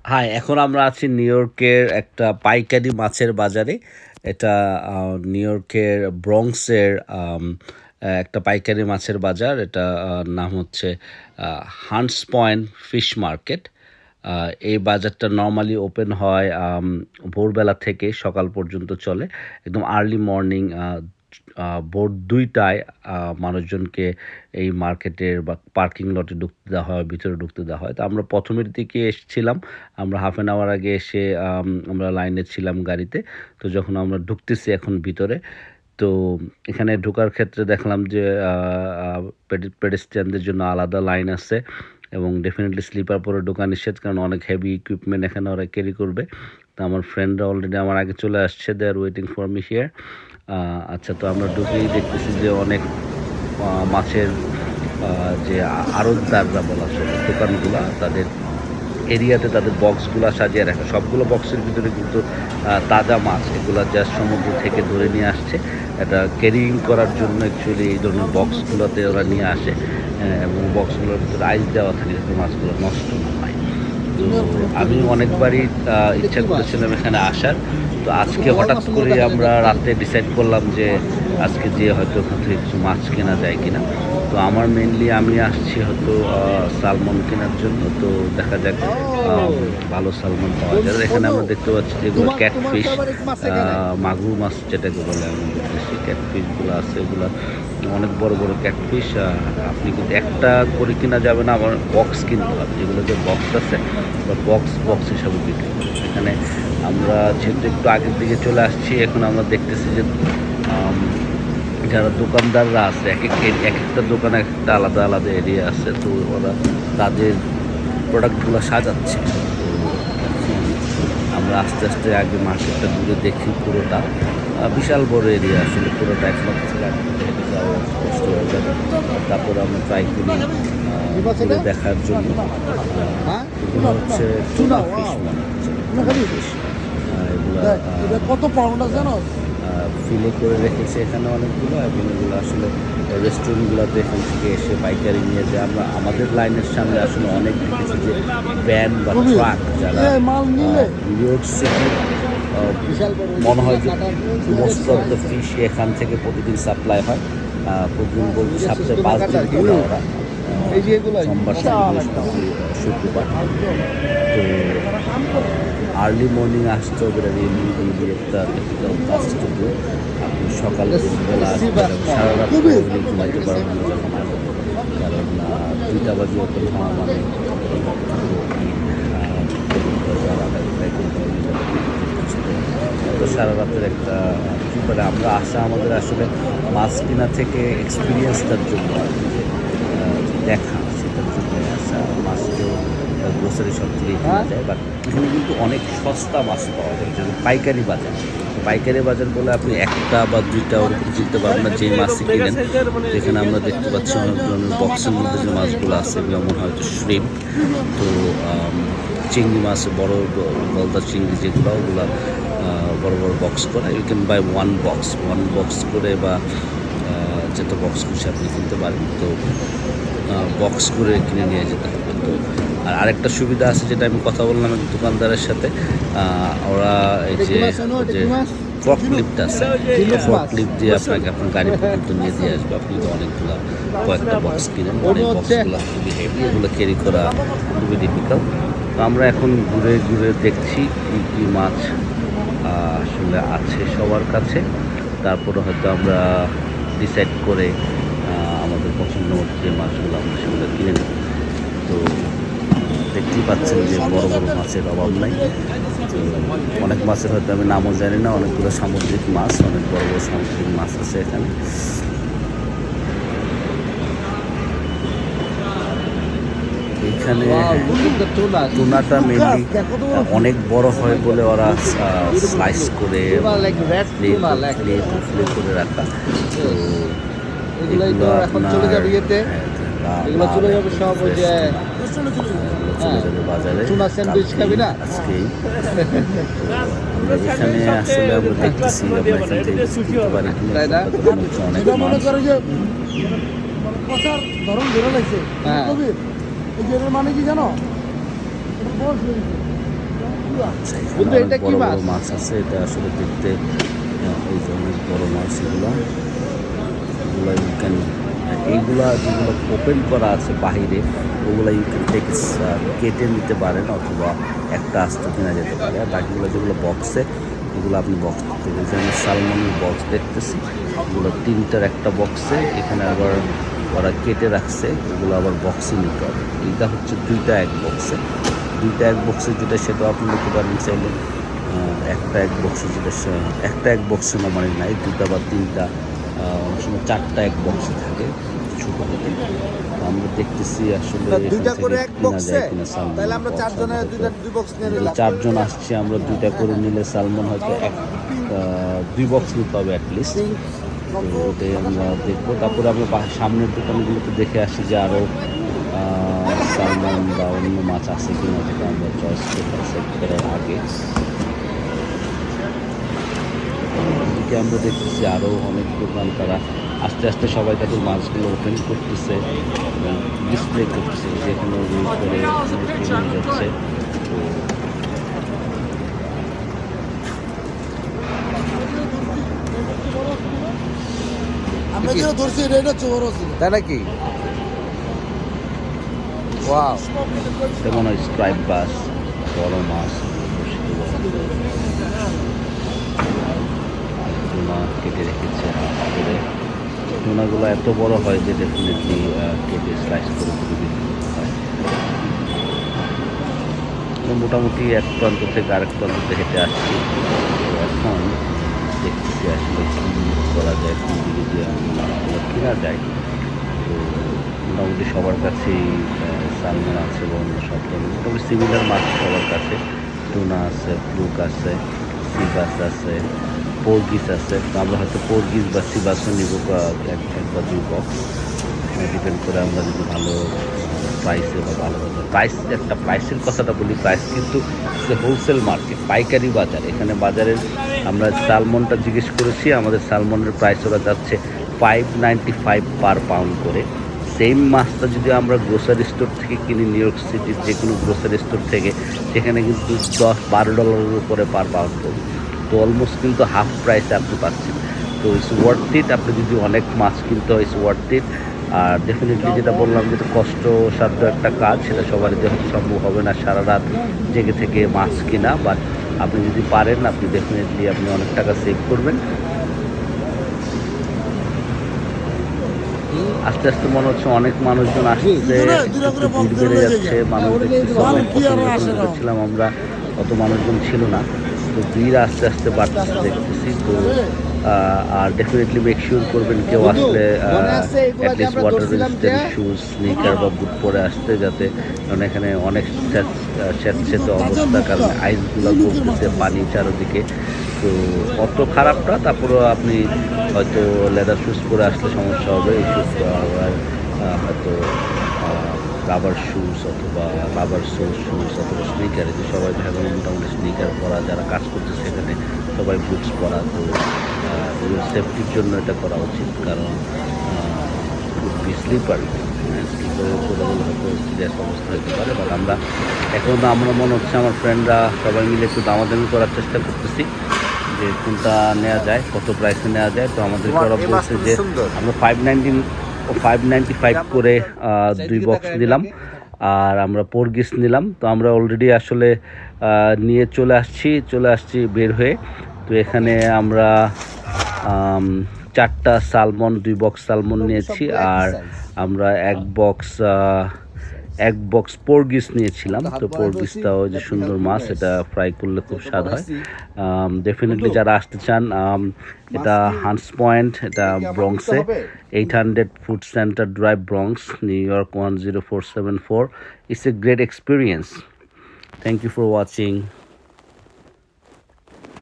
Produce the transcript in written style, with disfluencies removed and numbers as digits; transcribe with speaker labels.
Speaker 1: হ্যাঁ, এখন আমরা আছি নিউ ইয়র্কের একটা পাইকারি মাছের বাজারে। এটা নিউ ইয়র্কের ব্রঙ্কসের একটা পাইকারি মাছের বাজার। এটা নাম হচ্ছে হান্টস পয়েন্ট ফিশ মার্কেট। এই বাজারটা নরমালি ওপেন হয় ভোরবেলা থেকে সকাল পর্যন্ত চলে। একদম আর্লি মর্নিং ভোর ২টায় মানুষজনকে এই মার্কেটের বা পার্কিং লটে ঢুকতে দেওয়া হয়, ভিতরে ঢুকতে দেওয়া হয়। তো আমরা প্রথমের দিকে এসেছিলাম। আমরা হাফ অ্যান আওয়ার আগে এসে আমরা লাইনে ছিলাম গাড়িতে। তো যখন আমরা ঢুকতেছি এখন ভিতরে, তো এখানে ঢোকার ক্ষেত্রে দেখলাম যে পেডেস্ট্রিয়ানদের জন্য আলাদা লাইন আছে এবং ডেফিনেটলি স্লিপার পরে ঢোকা নিষেধ, কারণ অনেক হেভি ইকুইপমেন্ট এখানে ওরা ক্যারি করবে। তো আমার ফ্রেন্ডরা অলরেডি আমার আগে চলে আসছে, they are waiting for me here. আচ্ছা, তো আমরা ঢুকেই দেখতেছি যে অনেক মাছের যে আড়তদাররা বলা চলে, দোকানগুলা তাদের এরিয়াতে তাদের বক্সগুলো সাজিয়ে রাখা। সবগুলো বক্সের ভিতরে কিন্তু তাজা মাছ, এগুলো জাস্ট সমুদ্র থেকে ধরে নিয়ে আসছে। এটা ক্যারিং করার জন্য অ্যাকচুয়ালি এই ধরনের বক্সগুলোতে ওরা নিয়ে আসে এবং বক্সগুলোর ভিতরে আইস দেওয়া থাকে যাতে মাছগুলো নষ্ট না হয়। তো আমি অনেকবারই ইচ্ছা করেছিলাম এখানে আসার। তো আজকে হঠাৎ করে আমরা রাতে ডিসাইড করলাম যে আজকে যে হয়তো ওখান থেকে কিছু মাছ কেনা যায় কিনা। তো আমার মেনলি আমি আসছি হয়তো সালমন কেনার জন্য। তো দেখা যাক ভালো সালমন পাওয়া যায়। এখানে আমরা দেখতে পাচ্ছি যেগুলো ক্যাটফিশ, মাগুর মাছ যেটাকে বলে, আমি দেখতেছি ক্যাটফিশগুলো আছে, এগুলো অনেক বড় বড় ক্যাটফিশ। আপনি কিন্তু একটা করে কিনা যাবে না, আমার বক্স কিনতে হবে। যেগুলো যে বক্স আছে বা বক্স হিসাবে বিক্রি করে। এখানে আমরা যেহেতু একটু আগের দিকে চলে আসছি, এখন আমরা দেখতেছি যে যারা দোকানদাররা আছে এক একটা দোকানে একটা আলাদা আলাদা এরিয়া আছে। তো ওরা তাদের প্রোডাক্টগুলো সাজাচ্ছে। তো আমরা আস্তে আস্তে আগে মার্কেটটা ঘুরে দেখি পুরোটা। বিশাল বড় এরিয়া, আসলে পুরোটা একমাত্র হেঁটে যাওয়া কষ্ট হয়ে যাবে। তারপরে আমরা ট্রাই করি ঘুরে দেখার জন্য। এগুলো হচ্ছে টুনা ফিশ মনে হচ্ছে, এগুলো
Speaker 2: কত পাউন্ড আছে জানো?
Speaker 1: ফিলে করে রেখেছে এখানে অনেকগুলো, এবং এগুলো আসলে রেস্টুরেন্টগুলোতে এখান থেকে এসে পাইকারি নিয়ে যায়। আমরা আমাদের লাইনের সামনে আসলে অনেক দেখেছি যে ভ্যান বা ট্রাক যারা নিউ ইয়র্ক সিটি মনে হয় যে মোস্ট অফ দ্য ফিশ এখান থেকে প্রতিদিন সাপ্লাই হয়। প্রতিদিন বলতে সপ্তাহে 5 দিন করে ওরা, সোমবার শুক্রবার। তো আর্লি মর্নিং আসতে হবে, রিয়েলি একটা টিপিক্যাল কাজ টু ডু। আপনি সকালে বেলা সারা রাত ঘুমাইতে পারবেন না যখন আসবেন, কারণ 2টা বাজে ওপেন হওয়া মানে তো সারা রাতের একটা ব্যাপারে আমরা আসা আমাদের আসলে মাছ কিনা থেকে এক্সপিরিয়েন্সটার জন্য দেখা, সেটার জন্য আসা। মাছকেও গ্রোসারি শপ থেকে কিনা যায়, বাট এখানে কিন্তু অনেক সস্তা মাছ পাওয়া যায়, যেমন পাইকারি বাজার। পাইকারি বাজার বলে আপনি একটা বা 2টা ওরকম কিনতে পারবেন না, যেই মাছই কিনেন। এখানে আমরা দেখতে পাচ্ছি অনেক ধরনের বক্সের মধ্যে যে মাছগুলো আছে এগুলো মনে হয় হয়তো শ্রিম্প। তো চিংড়ি মাছ, বড় গলদা চিংড়ি যেগুলো, ওগুলো বড় বড় বক্স করে। You can buy one box করে, বা যত বক্স খুশি আপনি কিনতে পারেন। তো বক্স করে কিনে নিয়ে যেতে হবে। তো আর আরেকটা সুবিধা আছে, যেটা আমি কথা বললাম এক দোকানদারের সাথে, ওরা এই যে ফর্কলিফট আছে, ফর্কলিফট দিয়ে আপনাকে আপনার গাড়ি পর্যন্ত নিয়ে দিয়ে আসবে। আপনি তো অনেকগুলো কয়েকটা বক্স কিনেন, অনেক বক্সগুলো খুবই হেভি, এগুলো ক্যারি করা খুবই ডিফিকাল্ট। তো আমরা এখন ঘুরে ঘুরে দেখছি কী কী মাছ আসলে আছে সবার কাছে। তারপরে হয়তো আমরা ডিসাইড করে আমাদের পছন্দ মতো যে মাছগুলো আমরা সেগুলো কিনে নেব। তো দেখতেই পাচ্ছেন যে বড় বড় মাছের অভাব নাই। তো অনেক মাছের হয়তো আমি নামও জানি না, অনেকগুলো সামুদ্রিক মাছ, অনেক বড় বড় সামুদ্রিক মাছ আছে এখানে। এখানে টুনাটা মেনলি অনেক বড় হয় বলে ওরা স্লাইস করে ফ্লে করে রাখা। তো এগুলো আপনার চলে যাবে বাজারে আজকেই। আমরা এখানে আসলে আমরা দেখতেছি আমরা এখান থেকে অনেক
Speaker 2: মানে কি জানো?
Speaker 1: আচ্ছা, এখানে অনেক বড় বড় মাছ আছে। এটা আসলে দেখতে এই যে অনেক বড় মাছ এগুলো ইউ ক্যান এইগুলা যেগুলো ওপেন করা আছে বাহিরে ওগুলো ইউ ক্যান টেক কেটে নিতে পারেন অথবা একটা আস্ত কেনা যেতে পারে। আর বাকিগুলো যেগুলো বক্সে এগুলো আপনি বক্স থেকে যে আমি সালমনের বক্স দেখতেছি এগুলো 3টার একটা বক্সে, এখানে আবার ওরা কেটে রাখছে, এগুলো আবার বক্সে নিতে হবে। এইটা হচ্ছে 2টা এক বক্সে, 2টা এক বক্সে যেটা সেটাও আপনি নিতে পারেন চাইলে। একটা এক বক্সে যেটা একটা এক বক্সে মানে নাই 2টা বা 3টা, অনেক সময় 4টা এক বক্সে থাকে ছোট থেকে। আমরা দেখতেছি আসলে কিনা যায় কিনা সালমন। 4জন আসছে, আমরা 2টা করে নিলে সালমন হয়তো 2 বক্স নিতে হবে অ্যাটলিস্ট। তো ওটাই আমরা দেখবো। তারপরে আমরা সামনের দোকানগুলোতে দেখে আসি যে আরও সালমন বা অন্য মাছ আছে কিনা, যেটা আমরা চয়েস সেট করার আগে। এদিকে আমরা দেখতেছি আরও অনেক দোকান, তারা আস্তে আস্তে সবাই তাদের মাছগুলো ওপেন করতেছে এবং ডিসপ্লে করতেছে, যেখানে করে যাচ্ছে। তো তাই নাকি? ওয়াও, যেমন স্ট্রাইপ বাস, বড় মাছ, টুনা কেটে রেখেছে করে। টুনাগুলো এত বড় হয় যে ডেফিনেটলি কেটে স্লাইস করে খুবই হয়। মোটামুটি এক প্রান্ত থেকে আরেক প্রান্তে হেঁটে আসছি। তো এখন দেখতেছি আসলে কী করা যায়, কোন দিকে দিয়ে মাছগুলো কেনা যায়। তো মোটামুটি সবার কাছেই সালমন আছে এবং সব ধরনের মোটামুটি সিমিলার মাছ সবার কাছে। টুনা আছে, ফ্লুক আছে, সিবাস আছে, পোরগিস আছে। তো আমরা হয়তো পোরগিস বা সিবাসও নিব এক বা 2 বক্স, ডিপেন্ড করে আমরা যদি ভালো প্রাইসে বা ভালো প্রাইসের কথাটা বলি। প্রাইস কিন্তু হোলসেল মার্কেট, পাইকারি বাজার। এখানে বাজারের আমরা সালমনটা জিজ্ঞেস করেছি, আমাদের সালমনের প্রাইস ওরা যাচ্ছে 5.95 পার পাউন্ড করে। সেম মাছটা যদি আমরা গ্রোসারি স্টোর থেকে কিনি, নিউ ইয়র্ক সিটির যে কোনো গ্রোসারি স্টোর থেকে, সেখানে কিন্তু $10-12 উপরে পার পাউন্ড পড়বে। তো অলমোস্ট কিন্তু হাফ প্রাইসে আপনি পাচ্ছেন। তো ইটস ওয়ার্থ ইট। আপনি যদি অনেক মাছ কিনতে হয় ইটস ওয়ার্থ ইট। আর ডেফিনেটলি যেটা বললাম, যেটা কষ্টসাধ্য একটা কাজ, সেটা সবারই হয়তো সম্ভব হবে না সারা রাত জেগে থেকে মাছ কিনা। বাট আপনি যদি পারেন, আপনি ডেফিনেটলি আপনি অনেক টাকা সেভ করবেন। আস্তে আস্তে মনে হচ্ছে অনেক মানুষজন আসছে, ভিড় বেড়ে যাচ্ছে। মানুষ দেখছিলাম আমরা, অত মানুষজন ছিল না। তো ভিড় আস্তে আস্তে বাড়তেছে দেখতেছি। তো আর ডেফিনেটলি মেক শিওর করবেন কেউ আসলে at least water resistant shoes, sneaker বা বুট পরে আসতে, যাতে, কারণ এখানে অনেক স্যাঁতস্যাঁতে অবস্থা, কারণ আইসগুলো পড়তেছে পানি চারদিকে। তো অত খারাপ না, তারপরেও আপনি হয়তো লেদার শুজ পরে আসলে সমস্যা হবে। এই শুজ হয়তো রাবার শুজ অথবা রাবার শুজ অথবা স্নিকার, যে সবাই দেখা গেল মোটামুটি স্নিকার পরা, যারা কাজ করছে সেখানে সবাই বুটস পরা। তো সেফটির জন্য এটা করা উচিত, কারণ স্লিপার স্লিপারের করে হয়তো সিরিয়াস অবস্থা হতে পারে। বাট আমরা মনে হচ্ছে আমার ফ্রেন্ডরা সবাই মিলে একটু দামাদামি করার চেষ্টা করতেছি যে কোনটা নেওয়া যায়, কত প্রাইসে নেওয়া যায়। তো আমাদের ওরা বলছে যে আমরা 595 করে 2 বক্স নিলাম, আর আমরা পোরগিস নিলাম। তো আমরা অলরেডি আসলে নিয়ে চলে আসছি বের হয়ে। তো এখানে আমরা 4টা সালমন, 2 বক্স সালমন নিয়েছি, আর আমরা এক বক্স পোরগিস নিয়েছিলাম। তো পোরগিসটাও যে সুন্দর মাছ, এটা ফ্রাই করলে খুব স্বাদ হয়। ডেফিনেটলি যারা আসতে চান, এটা হান্টস পয়েন্ট, এটা ব্রঙ্কসে, 800 food center drive, Bronx, New York 10474। It's a great experience. Thank you for watching.